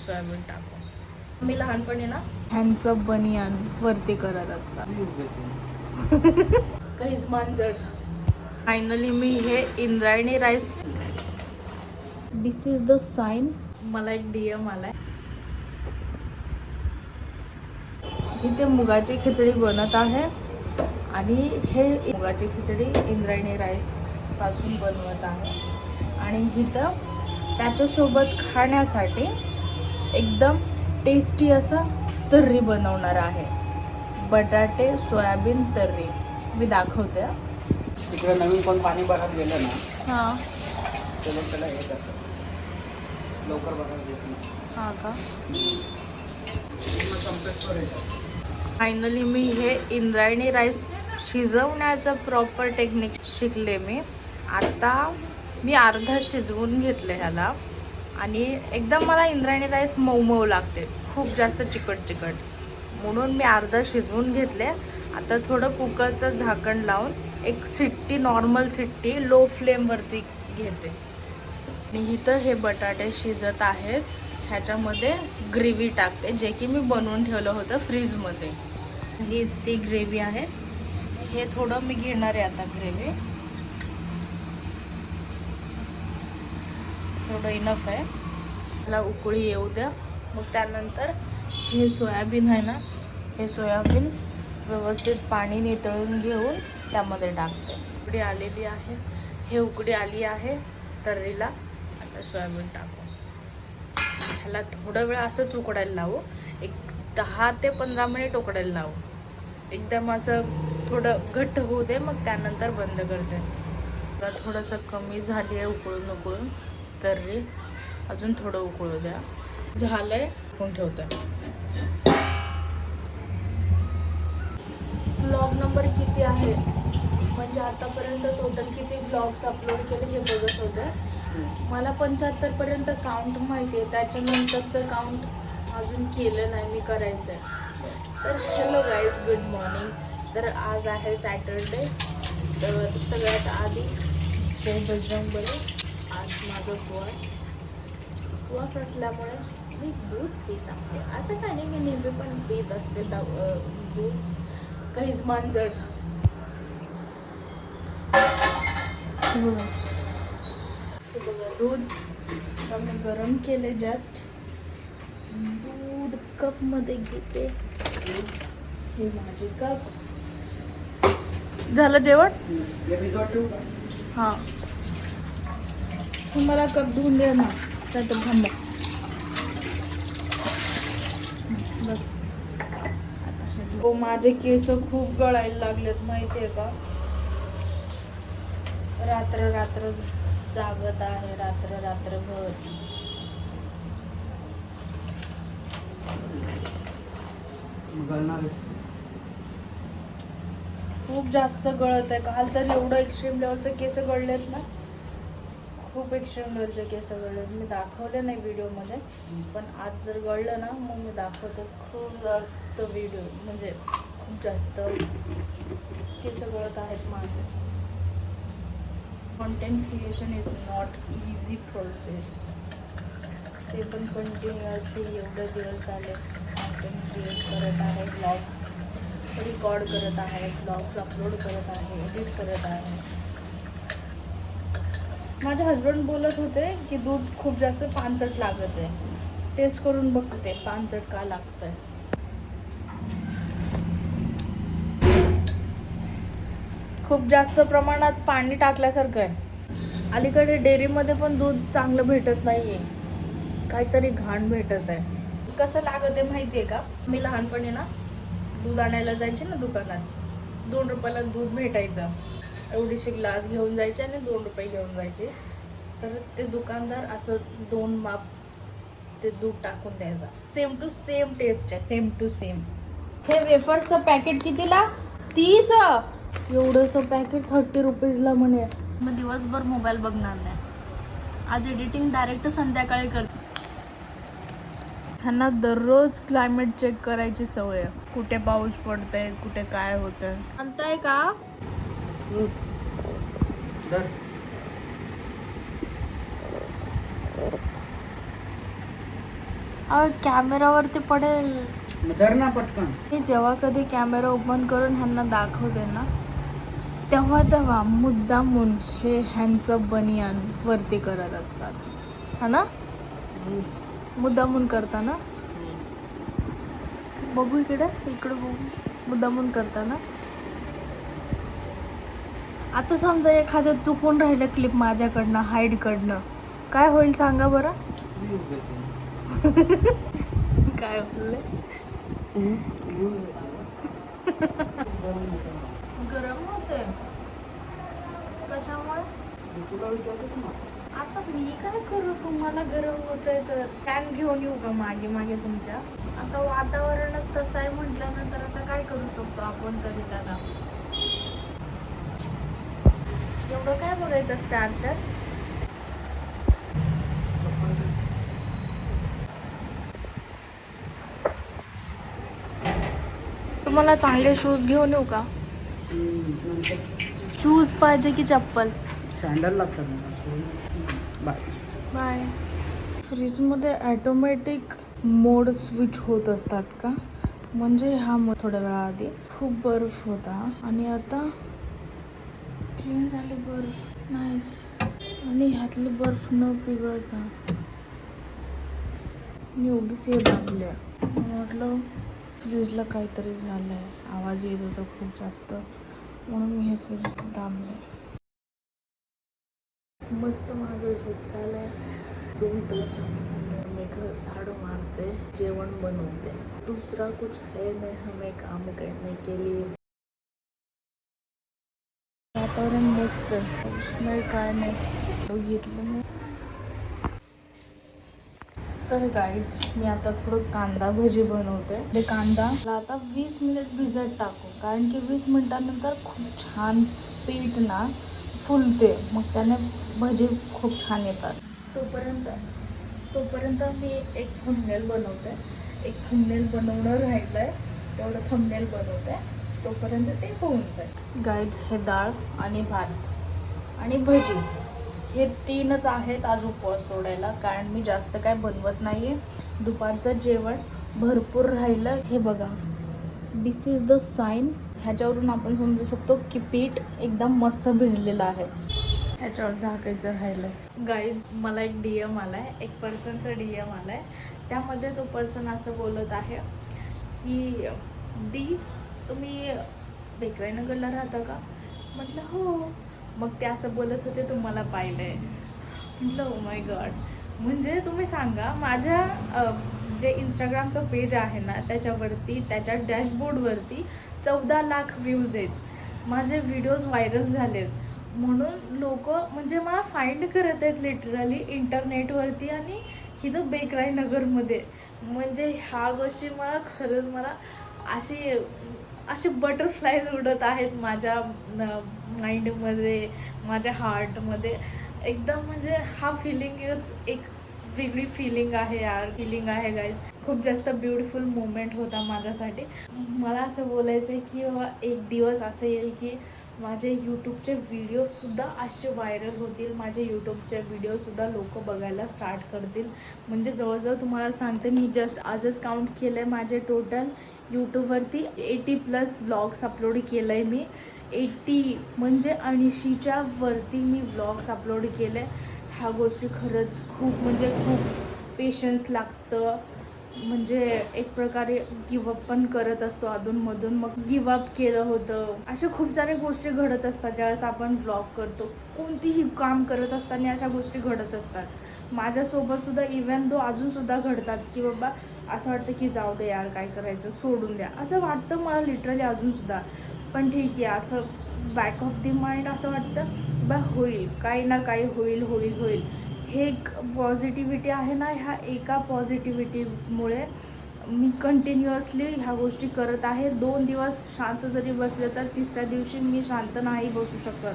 Soybean टाकून. मी लहानपणी ना ह्यांचं बनियान वरती करत असतात. काहीच मांजर. फायनली मी हे Indrayani rice. This is the sign. मला एक DM आलाय. इथे मुगाची खिचडी बनत आहे आणि हे मुगाची खिचडी इंद्रायणी राईस पासून बनवत आहे. आणि इथं त्याच्यासोबत खाण्यासाठी एकदम टेस्टी असं तर्री बनवणार आहे. बटाटे सोयाबीन तर्री मी दाखवते. तिकडे नवीन कोण पाणी भरायला गेलं ना हां ते लोक त्याला हे करतात, लवकर भरायला गेलं ना. हां का. संपेश्वर येतात. फायनली मी हे इंद्रायणी राईस शिजवण्याचं प्रॉपर टेक्निक शिकले मी. आता मी अर्धा शिजवून घेतले ह्याला आणि एकदम मला इंद्रायणी राईस मऊ मऊ लागते, खूप जास्त चिकट चिकट, म्हणून मी अर्धा शिजवून घेतले. आता थोडं कुकरचं झाकण लावून एक शिट्टी, नॉर्मल शिट्टी लो फ्लेमवरती घेते. आणि इथं हे बटाटे शिजत आहेत. ह्याच्यामध्ये ग्रेव्ही टाकते जे की मी बनवून ठेवलं होतं फ्रीजमध्ये. हीच ती ग्रेव्ही आहे. हे थोडं मी घेणार आहे आता ग्रेव्ही, थोडं इनफ आहे. त्याला उकळी येऊ द्या. मग त्यानंतर हे सोयाबीन आहे ना, हे सोयाबीन व्यवस्थित पाणी नितळून घेऊन त्यामध्ये टाकते. उकडी आलेली आहे, हे उकडी आली आहे तर्रीला. आता सोयाबीन टाकू. ह्याला थोडा वेळ असंच उकडायला लावू, एक 10 ते 15 मिनिट उकडायला लावू. एकदम असं थोडं घट्ट होऊ दे, मग त्यानंतर बंद करते. आता थोडंसं कमी झाली आहे उकळून उकळून तर्री, अजून थोडं उकळू द्या. झालंय, आपण ठेवतोय. व्लॉग नंबर किती आहे म्हणजे आतापर्यंत टोटल किती व्लॉग्स अपलोड केले हे बघत होते. मला 75 पर्यंत काउंट माहिती आहे, त्याच्यानंतरचं काउंट अजून केलं नाही, मी करायचं आहे. तर हॅलो गाईज, गुड मॉर्निंग. तर आज आहे सॅटरडे. तर सगळ्यात आधी जय बजरंगबली. आज माझा उपवास असल्यामुळे मी दूध पीत आहे. असं काही नाही, मी नेहमी पण पीत असते दूध. काहीच मांजर. बघा दूध मी गरम केले जस्ट. दूध कपमध्ये घेते. हे माझे कप. झालं जेवण? हां, तुम्हाला कप धुवून दे ना. तर थांबा बस. हो, माझे केस खूप गळायला लागलेत माहिती आहे का. रात्र रात्र जागत आहे, रात्र रात्रभर. खूप जास्त गळत आहे. काल तर एवढं एक्स्ट्रीम लेवलचे केस गळलेत ना, खूप एक्स्ट्रीम लेवलचे केस गळलेत. मी दाखवले नाही व्हिडिओमध्ये, पण आज जर गळलं ना मग मी दाखवते. खूप जास्त व्हिडिओ म्हणजे खूप जास्त केस गळत आहेत माझे. Content creation is not easy process. ते पण कंटिन्युअसली एवढे दिवस झाले कॉन्टेंट क्रिएट करत आहे, ब्लॉग्स रेकॉर्ड करत आहे, ब्लॉग्स अपलोड करत आहे, एडिट करत आहे. माझे हस्बंड बोलत होते की दूध खूप जास्त पानचट लागत आहे. टेस्ट करून बघते पानचट का लागतंय. खूप जास्त प्रमाणात पाणी टाकल्यासारखं आहे. अलीकडे डेअरीमध्ये पण दूध चांगलं भेटत नाहीये, काहीतरी घाण भेटत आहे. कसं लागत आहे माहिती आहे का. मी लहानपणी ना दूध आणायला जायचे ना दुकानात, 2 रुपयाला दूध भेटायचं. एवढीशी ग्लास घेऊन जायचे आणि 2 रुपये घेऊन जायचे. तर ते दुकानदार असं 2 माप ते दूध टाकून द्यायचा. सेम टू सेम टेस्ट आहे, सेम टू सेम. हे वेफर्सचं पॅकेट कितीला? 30. एवढंसं पॅकेट 30 रुपीजला म्हणे. मग दिवसभर मोबाईल बघणार नाही. आज एडिटिंग डायरेक्ट संध्याकाळी करते. ह्यांना दररोज क्लायमेट चेक करायची सवय आहे. कुठे पाऊस पडतंय, कुठे काय होतंय. आणताय का? कॅमेरावरती पडेल. मग धर ना पटकन. मी जेव्हा कधी कॅमेरा ओपन करून ह्यांना दाखवते ना, तेव्हा मुद्दामून हे ह्यांचं बनियान वरती करत असतात, हा ना? मुद्दामून करता ना? बघू इकडे बघू. मुद्दामून करता ना? आता समजा एखादं चुकून राहिलं क्लिप माझ्याकडनं, हाईडकडनं, काय होईल सांगा बरं? काय बोलले? गरम होते. कशामुळे? आता मी काय करू? तुम्हाला गरम होतंय तर फॅन घेऊन येऊ का मागे मागे तुमच्या? आता वातावरणच तसं आहे म्हटल्यानंतर आता काय करू शकतो आपण तरी त्याला? एवढं काय बघायचं असतं आरशात? तुम्हाला चांगले शूज घेऊन येऊ का? शूज पाहिजे की चप्पल? सँडल लागतात मला. बाय. बाय. फ्रीजमध्ये ॲटोमॅटिक मोड स्विच होत असतात का? म्हणजे हा मग थोड्या वेळाआधी खूप बर्फ होता आणि आता क्लीन झाले बर्फ. नाईस. आणि ह्यातली बर्फ न पिघळता मी एवढीच हे दाबले. म्हटलं फ्रीजला काहीतरी झालं आहे, आवाज येत होता खूप जास्त, म्हणून मी हे फ्रीज दाबले. मस्त माझं झोप झालं आहे. 2 तास मी घर झाडू मारते, जेवण बनवते, दूसरा कुछ है नहीं हमें काम करने के लिए. वातावरण मस्त नाही, काय नाही घेतलं मी. तर गाईज मी आता थोडं कांदा भजी बनवते. ते कांदा आता 20 मिनिट भिजत टाकू, कारण की 20 मिनिटानंतर खूप छान पीठ ना फुलते, मग त्याने भजी खूप छान येतात. तोपर्यंत मी एक थंबनेल बनवते. एक थंबनेल बनवणं राहिलं आहे, तेवढं थंबनेल बनवते. तोपर्यंत ते होऊन जाईल. गाईज हे डाळ आणि भात आणि भजी हे 3च आहेत आज उपवास सोडायला, कारण मी जास्त काय बनवत नाही आहे. दुपारचं जेवण भरपूर राहिलं. हे बघा, दिस इज द साईन. ह्याच्यावरून आपण समजू शकतो की पीठ एकदम मस्त भिजलेलं आहे. ह्याच्यावर झाकायचं राहिलं. गाईज मला एक DM आला आहे, एक पर्सनचा DM आला आहे. त्यामध्ये तो पर्सन असं बोलत आहे की दी तुम्ही बेकराईनगरला राहता का? म्हटलं हो. मग ते असं बोलत होते तुम्हाला पाहिलं आहे. म्हटलं ओ माय गॉड. म्हणजे तुम्ही सांगा, माझ्या जे इंस्टाग्रामचं पेज आहे ना त्याच्यावरती, त्याच्या डॅशबोर्डवरती 14 लाख व्ह्यूज आहेत. माझे व्हिडिओज व्हायरल झालेत, म्हणून लोक म्हणजे मला फाइंड करत आहेत लिटरली इंटरनेटवरती आणि इथं बेकराईनगरमध्ये. म्हणजे ह्या गोष्टी मला खरंच मला असे बटरफ्लायज उडत आहेत माझ्या माइंडमध्ये, माझ्या हार्टमध्ये. एकदम म्हणजे हा फिलिंगच एक वेगळी फिलिंग आहे यार, फिलिंग आहे गाईज. खूप जास्त ब्युटिफुल मोमेंट होता माझ्यासाठी. मला असं बोलायचं आहे की बाबा एक दिवस असं येईल की माझे यूट्यूबचे व्हिडिओसुद्धा असे व्हायरल होतील, माझे यूट्यूबचे व्हिडिओसुद्धा लोक बघायला स्टार्ट करतील. म्हणजे जवळजवळ तुम्हाला सांगते, मी जस्ट आजच काउंट केलं आहे, माझे टोटल यूट्यूबवरती 80+ व्लॉग्स अपलोड केलं आहे मी. 80 म्हणजे 80च्या वरती मी व्लॉग्स अपलोड केले. ह्या गोष्टी खरंच खूप म्हणजे खूप पेशन्स लागतं. म्हणजे एक प्रकारे गिवअप पण करत असतो अधूनमधून, मग गिवअप केलं होतं. अशा खूप साऱ्या गोष्टी घडत असतात ज्यावेळेस आपण व्लॉग करतो. कोणतीही काम करत असताना अशा गोष्टी घडत असतात. माझ्यासोबतसुद्धा इव्हन दो अजूनसुद्धा घडतात की बाबा असं वाटतं की जाऊ दे यार, काय करायचं, सोडून द्या, असं वाटतं मला लिटरली अजूनसुद्धा. पण ठीक आहे, असं बॅक ऑफ दी माइंड असं वाटतं बा होईल, काही ना काही होईल होईल होईल. हे एक पॉझिटिव्हिटी आहे ना, ह्या एका पॉझिटिव्हिटीमुळे मी कंटिन्युअसली ह्या गोष्टी करत आहे. 2 दिवस शांत जरी बसले तर तिसऱ्या दिवशी मी शांत नाही बसू शकत.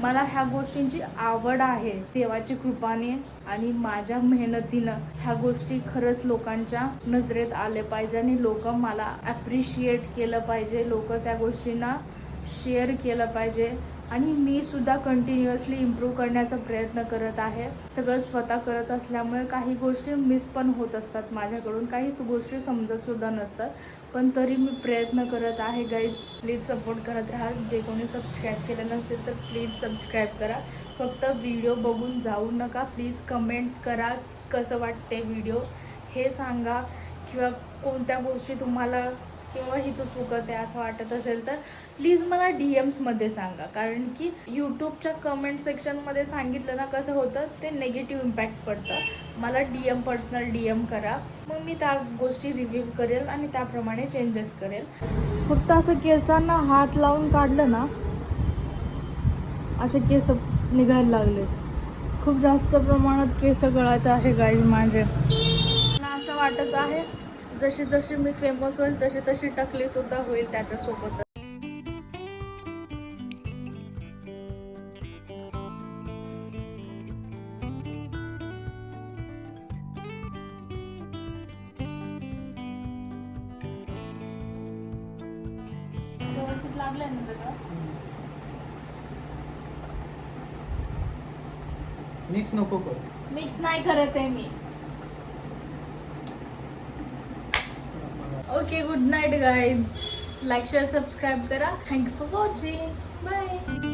मला ह्या गोष्टींची आवड आहे देवाची कृपाने आणि माझ्या मेहनतीनं. ह्या गोष्टी खरंच लोकांच्या नजरेत आले पाहिजे आणि लोक मला ॲप्रिशिएट केलं पाहिजे, लोक त्या गोष्टींना शेअर केलं पाहिजे. आणि मी सुद्धा कंटिन्युअसली इम्प्रूव्ह करण्याचा प्रयत्न करत आहे. सगळं स्वतः करत असल्यामुळे काही गोष्टी मिस पण होत असतात माझ्याकडून, काहीच गोष्टी समजतसुद्धा नसतात, पण तरी मी प्रयत्न करत आहे. गाईज प्लीज सपोर्ट करत राहा. जे कोणी सबस्क्राईब केलं नसेल तर प्लीज सबस्क्राईब करा. फक्त व्हिडिओ बघून जाऊ नका. प्लीज कमेंट करा कसं वाटते व्हिडिओ हे सांगा, किंवा कोणत्या गोष्टी तुम्हाला किंवा ही तो चुकत आहे असं वाटत असेल तर प्लीज मला DMsमध्ये सांगा. कारण की यूट्यूबच्या कमेंट सेक्शनमध्ये सांगितलं ना कसं होतं, ते नेगेटिव्ह इम्पॅक्ट पडतं. मला पर्सनल DM करा, मग मी त्या गोष्टी रिव्ह्यू करेल आणि त्याप्रमाणे चेंजेस करेल. फक्त असं केसांना हात लावून काढलं ना असे केस निघायला लागले. खूप जास्त प्रमाणात केस गळत आहे गाईज माझे. मला असं वाटत आहे जशी जशी मी फेमस होईल तशी तशी टकलीसुद्धा होईल त्याच्यासोबत. व्यवस्थित लागलंय ना सगळं. मिक्स नको करू. मिक्स नाही करत आहे मी. Okay, good night guys. Like share subscribe करा. Thank you for watching. बाय.